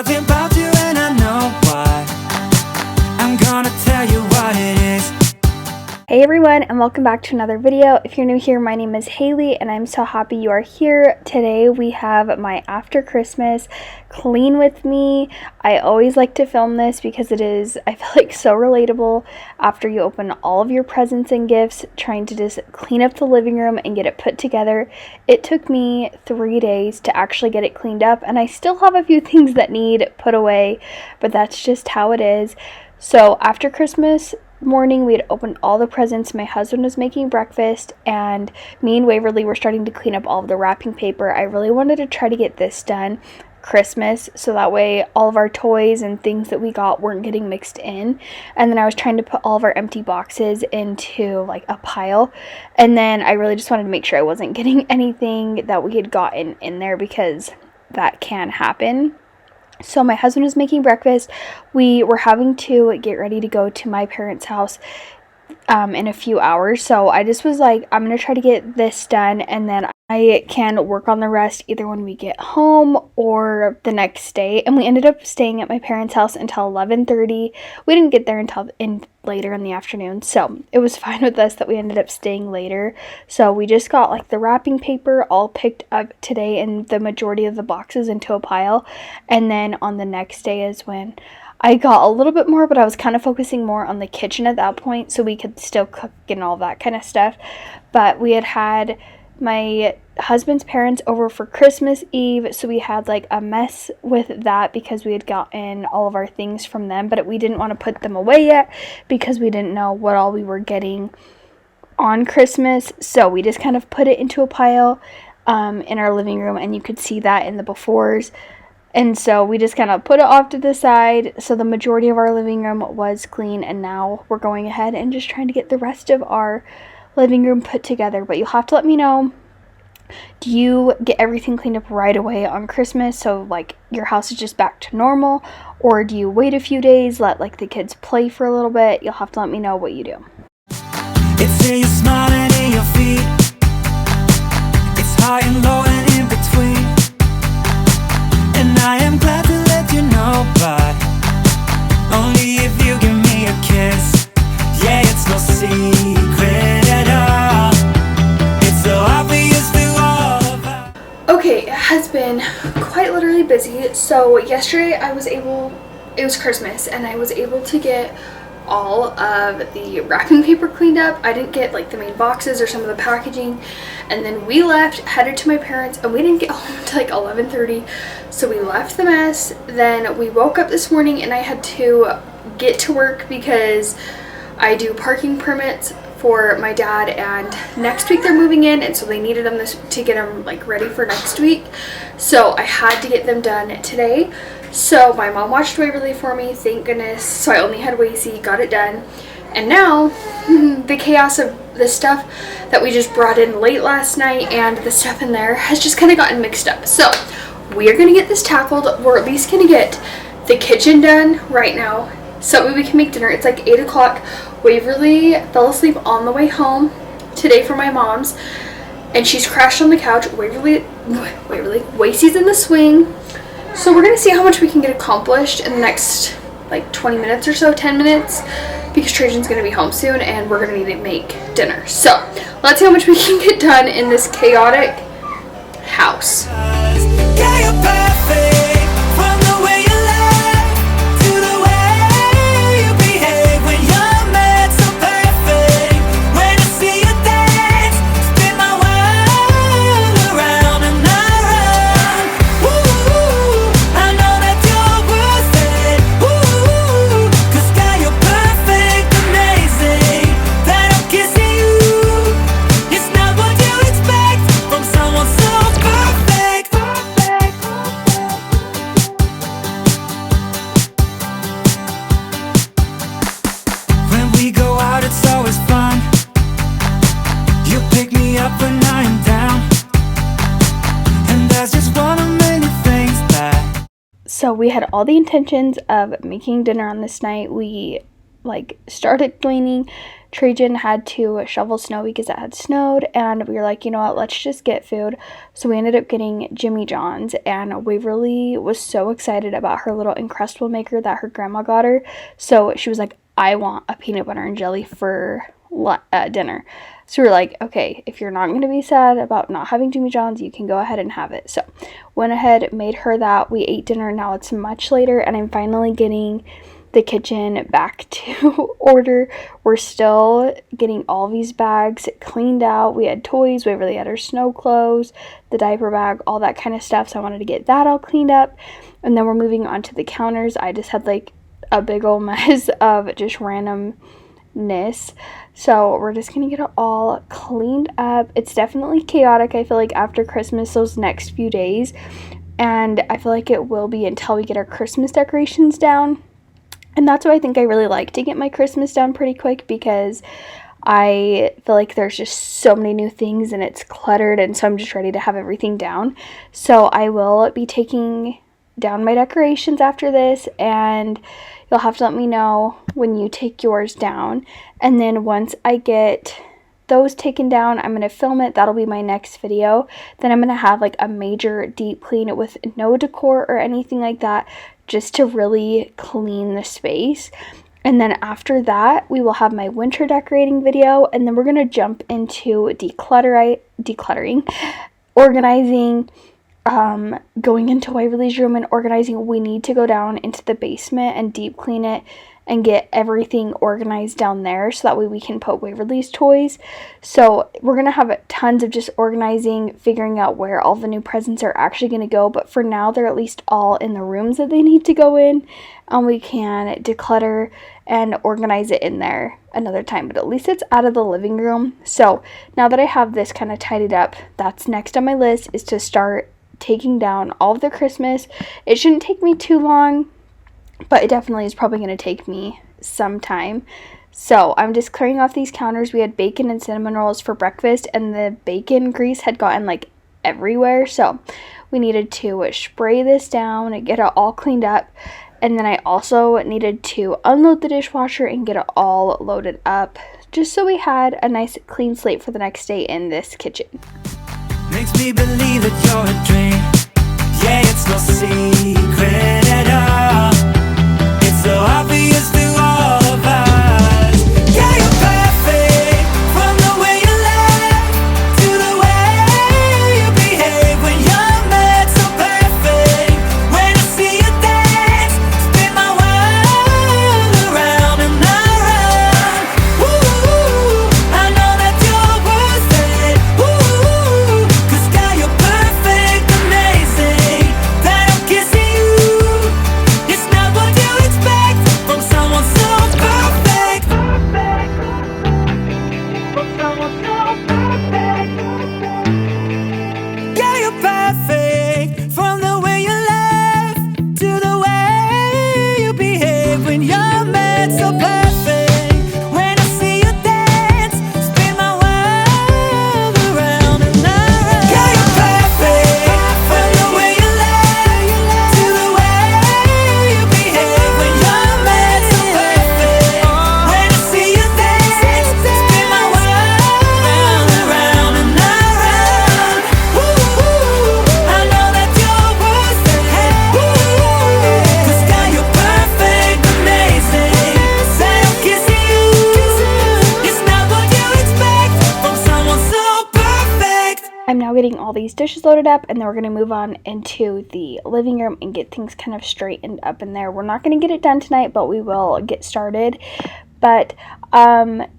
something about you and I know why. I'm gonna tell you what it is. Hey everyone, and welcome back to another video. If you're new here, my name is Haley and I'm so happy you are here. Today we have my after Christmas clean with me. I always like to film this because it is, I feel like, so relatable after you open all of your presents and gifts, trying to just clean up the living room and get it put together. It took me 3 days to actually get it cleaned up, and I still have a few things that need put away, but that's just how it is. So after Christmas morning, we had opened all the presents. My husband was making breakfast, and me and Waverly were starting to clean up all of the wrapping paper. I really wanted to try to get this done Christmas, so that way all of our toys and things that we got weren't getting mixed in. And then I was trying to put all of our empty boxes into like a pile, and then I really just wanted to make sure I wasn't getting anything that we had gotten in there, because that can happen. So my husband was making breakfast. We were having to get ready to go to my parents' house in a few hours. So I just was like, I'm going to try to get this done, and then I can work on the rest either when we get home or the next day. And we ended up staying at my parents' house until 11:30. We didn't get there until later in the afternoon, so it was fine with us that we ended up staying later. So we just got like the wrapping paper all picked up today and the majority of the boxes into a pile. And then on the next day is when I got a little bit more, but I was kind of focusing more on the kitchen at that point so we could still cook and all that kind of stuff. But we had my husband's parents over for Christmas Eve, so we had like a mess with that because we had gotten all of our things from them, but we didn't want to put them away yet because we didn't know what all we were getting on Christmas. So we just kind of put it into a pile in our living room, and you could see that in the befores. And so we just kind of put it off to the side. So the majority of our living room was clean, and now we're going ahead and just trying to get the rest of our living room put together. But you'll have to let me know, do you get everything cleaned up right away on Christmas, so like your house is just back to normal, or do you wait a few days, let like the kids play for a little bit? You'll have to let me know what you do. It's in your smile and in your feet. It's high and low and in between. And I am glad to let you know, but only if you give me a kiss. Yeah, it's no secret at all. It's so obvious to all of us. Okay, it has been quite literally busy. So yesterday it was Christmas, and I was able to get all of the wrapping paper cleaned up. I didn't get like the main boxes or some of the packaging, and then we left, headed to my parents', and we didn't get home until like 11:30. So we left the mess. Then we woke up this morning, and I had to get to work because I do parking permits for my dad, and next week they're moving in, and so they needed them to get them like ready for next week. So I had to get them done today. So my mom watched Waverly for me, thank goodness. So I only had Wacy, got it done. And now the chaos of the stuff that we just brought in late last night and the stuff in there has just kind of gotten mixed up. So we are going to get this tackled. We're at least going to get the kitchen done right now so we can make dinner. It's like 8 o'clock. Waverly fell asleep on the way home today from my mom's, and she's crashed on the couch. Wacy's in the swing. So we're gonna see how much we can get accomplished in the next like 20 minutes or so, 10 minutes, because Trajan's gonna be home soon and we're gonna need to make dinner. So let's see how much we can get done in this chaotic house. Yeah, you're perfect. From the way you laugh to the way you behave when you're mad, so perfect. When I see you dance, spin my world around and around. Ooh, I know that you're worth it. Ooh, 'cause girl, you're perfect, amazing. That I'm kissing you, it's not what you expect from someone so perfect. When we go out, it's always fun. You pick me up when I am down, and that's just one of many things that. So we had all the intentions of making dinner on this night. We like started cleaning, Trajan had to shovel snow because it had snowed, and we were like, you know what, let's just get food. So we ended up getting Jimmy John's, and Waverly was so excited about her little Encrustable maker that her grandma got her. So she was like, I want a peanut butter and jelly for dinner. So we were like, okay, if you're not going to be sad about not having Jimmy John's, you can go ahead and have it. So went ahead, made her that. We ate dinner. Now it's much later, and I'm finally getting the kitchen back to order. We're still getting all these bags cleaned out. We had toys. We really had our snow clothes, the diaper bag, all that kind of stuff. So I wanted to get that all cleaned up. And then we're moving on to the counters. I just had like a big old mess of just randomness. So we're just gonna get it all cleaned up. It's definitely chaotic, I feel like, after Christmas, those next few days. And I feel like it will be until we get our Christmas decorations down. And that's why I think I really like to get my Christmas done pretty quick, because I feel like there's just so many new things and it's cluttered, and so I'm just ready to have everything down. So I will be taking down my decorations after this, and you'll have to let me know when you take yours down. And then once I get those taken down, I'm going to film it. That'll be my next video. Then I'm going to have like a major deep clean with no decor or anything like that, just to really clean the space. And then after that, we will have my winter decorating video, and then we're going to jump into decluttering, organizing, going into Waverly's room and organizing. We need to go down into the basement and deep clean it and get everything organized down there, so that way we can put Waverly's toys. So we're going to have tons of just organizing, figuring out where all the new presents are actually going to go. But for now, they're at least all in the rooms that they need to go in, and we can declutter and organize it in there another time. But at least it's out of the living room. So now that I have this kind of tidied up, that's next on my list, is to start taking down all of the Christmas. It shouldn't take me too long, but it definitely is probably going to take me some time. So I'm just clearing off these counters. We had bacon and cinnamon rolls for breakfast, and the bacon grease had gotten like everywhere. So we needed to spray this down and get it all cleaned up. And then I also needed to unload the dishwasher and get it all loaded up, just so we had a nice clean slate for the next day in this kitchen. Makes me believe that you're a dream. Yeah, it's no secret at all. It's so obvious to all of us. Yeah, you're perfect, from the way you laugh to the way you behave when you're mad. So perfect. When I see you dance, spin my world around and around. Ooh, I know that you're worth it. Ooh, 'cause girl, you're perfect, amazing. That I'm kissing you, it's not what you expect from someone so perfect. From someone so perfect. Yeah, you're perfect, from the way you laugh to the way you behave when you're mad. So perfect. When I see you dance, spin my world around and around. Yeah, you're perfect, from the way you laugh to the way you behave when you're mad. So perfect. When I see you dance, spin my world around and around. Ooh, I know that you're worth it. Ooh, 'cause girl, you're perfect, amazing. Say I'm kissing you, it's not what you expect from someone so perfect. I'm now getting all these dishes loaded up, and then we're going to move on into the living room and get things kind of straightened up in there. We're not going to get it done tonight, but we will get started. But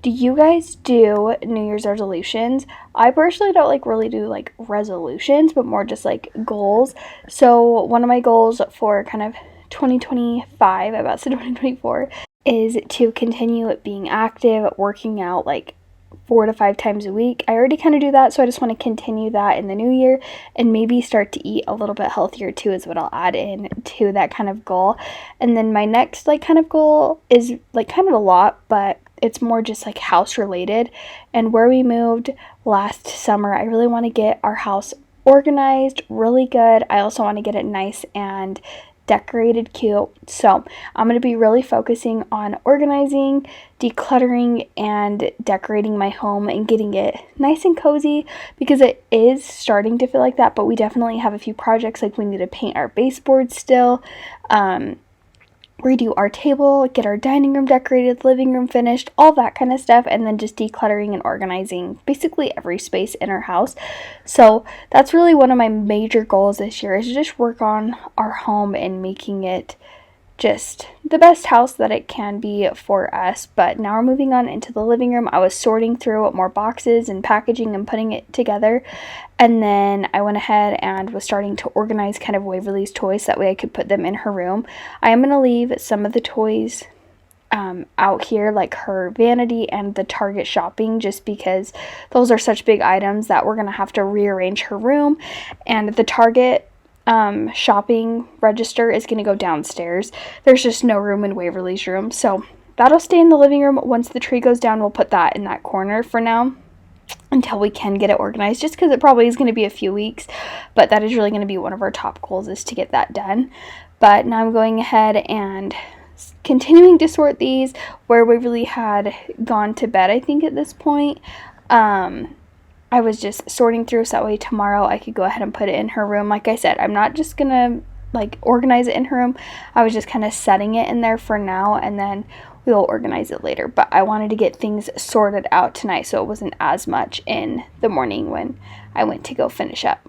do you guys do New Year's resolutions? I personally don't like really do like resolutions, but more just like goals. So one of my goals for kind of 2025, I about said 2024, is to continue being active, working out like 4 to 5 times a week. I already kind of do that, so I just want to continue that in the new year, and maybe start to eat a little bit healthier too, is what I'll add in to that kind of goal. And then my next like kind of goal is like kind of a lot, but it's more just like house related. And where we moved last summer, I really want to get our house organized really good. I also want to get it nice and decorated cute. So I'm going to be really focusing on organizing, decluttering, and decorating my home and getting it nice and cozy, because it is starting to feel like that, but we definitely have a few projects, like we need to paint our baseboard still, redo our table, get our dining room decorated, living room finished, all that kind of stuff, and then just decluttering and organizing basically every space in our house. So that's really one of my major goals this year, is to just work on our home and making it just the best house that it can be for us. But now we're moving on into the living room. I was sorting through more boxes and packaging and putting it together, and then I went ahead and was starting to organize kind of Waverly's toys, so that way I could put them in her room. I am going to leave some of the toys out here, like her vanity and the Target shopping, just because those are such big items that we're going to have to rearrange her room. And the Target shopping register is going to go downstairs. There's just no room in Waverly's room, so that'll stay in the living room. Once the tree goes down, we'll put that in that corner for now until we can get it organized, just because it probably is going to be a few weeks, but that is really going to be one of our top goals, is to get that done. But now I'm going ahead and continuing to sort these where Waverly had gone to bed, I think, at this point. I was just sorting through, so that way tomorrow I could go ahead and put it in her room. Like I said, I'm not just gonna like organize it in her room. I was just kind of setting it in there for now, and then we'll organize it later. But I wanted to get things sorted out tonight, so it wasn't as much in the morning when I went to go finish up.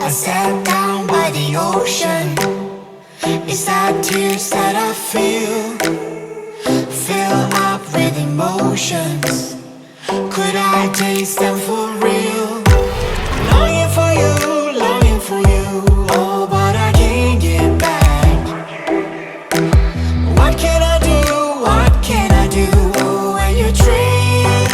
I sat down by the ocean. It's that tears that I feel fill up with emotions. Could I taste them for real? Longing for you, longing for you. Oh, but I can't get back. What can I do? What can I do when your train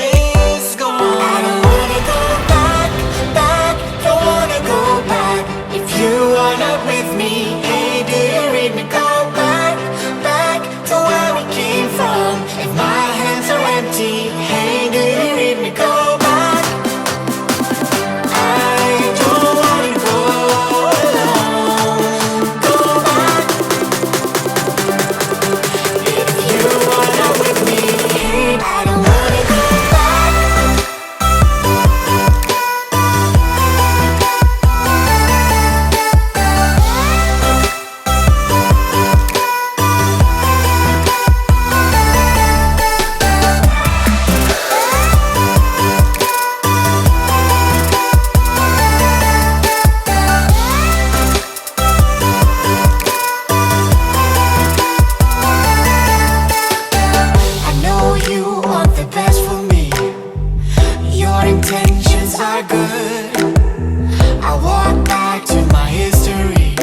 is gone? I don't wanna go back, back. Don't wanna go back. If you are not with me, hey, do you read me? Go back, back to where we came from. If my hands are empty, hey, do you read me? Go back. I don't wanna go alone. Go back. If you are not with me, hey, I don't wanna go back. I know you want the best for me. Your intentions are good. I walk back to my history,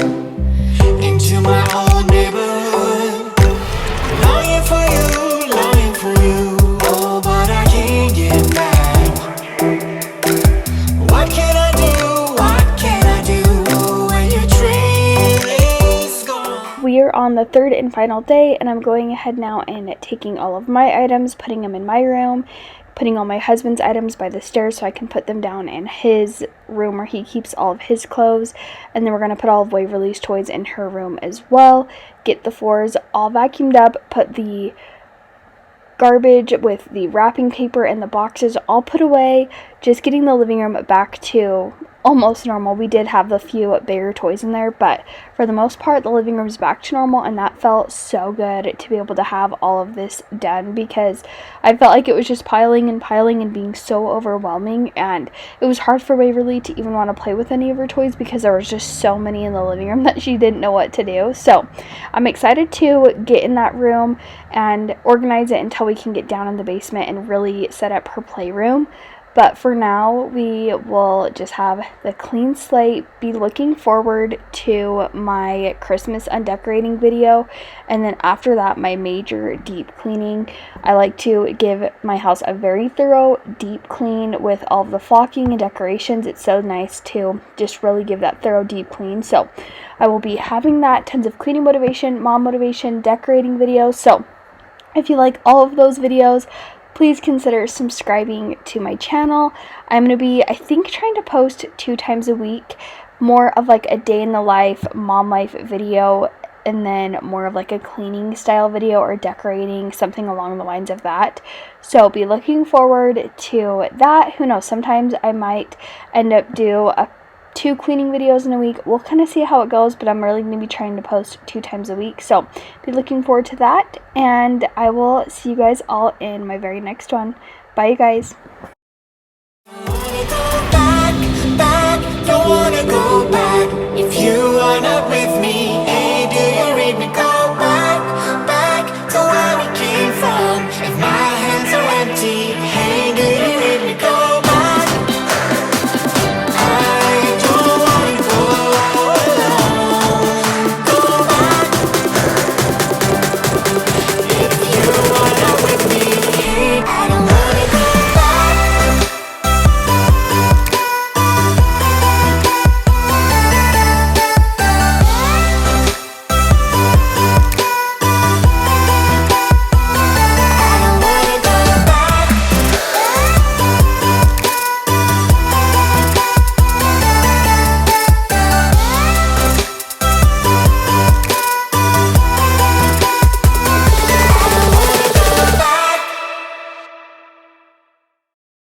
into my old neighborhood. Longing for you, longing for you. Oh, but I can't get back. What can I do? What can I do when your train is gone? We are on the third and final day, and I'm going ahead now and taking all of my items, putting them in my room, putting all my husband's items by the stairs so I can put them down in his room where he keeps all of his clothes, and then we're going to put all of Waverly's toys in her room as well, get the floors all vacuumed up, put the garbage with the wrapping paper and the boxes all put away, just getting the living room back to almost normal. We did have a few bigger toys in there, but for the most part the living room's back to normal, and that felt so good to be able to have all of this done, because I felt like it was just piling and being so overwhelming, and it was hard for Waverly to even want to play with any of her toys because there was just so many in the living room that she didn't know what to do. So I'm excited to get in that room and organize it until we can get down in the basement and really set up her playroom. But for now, we will just have the clean slate, be looking forward to my Christmas undecorating video, and then after that, my major deep cleaning. I like to give my house a very thorough deep clean with all of the flocking and decorations. It's so nice to just really give that thorough deep clean. So I will be having that, tons of cleaning motivation, mom motivation, decorating videos. So if you like all of those videos, please consider subscribing to my channel. I'm going to be, I think, trying to post 2 times a week, more of like a day in the life, mom life video, and then more of like a cleaning style video or decorating, something along the lines of that. So be looking forward to that. Who knows, sometimes I might end up do 2 cleaning videos in a week. We'll kind of see how it goes, but I'm really going to be trying to post 2 times a week. So be looking forward to that, and I will see you guys all in my very next one. Bye, you guys.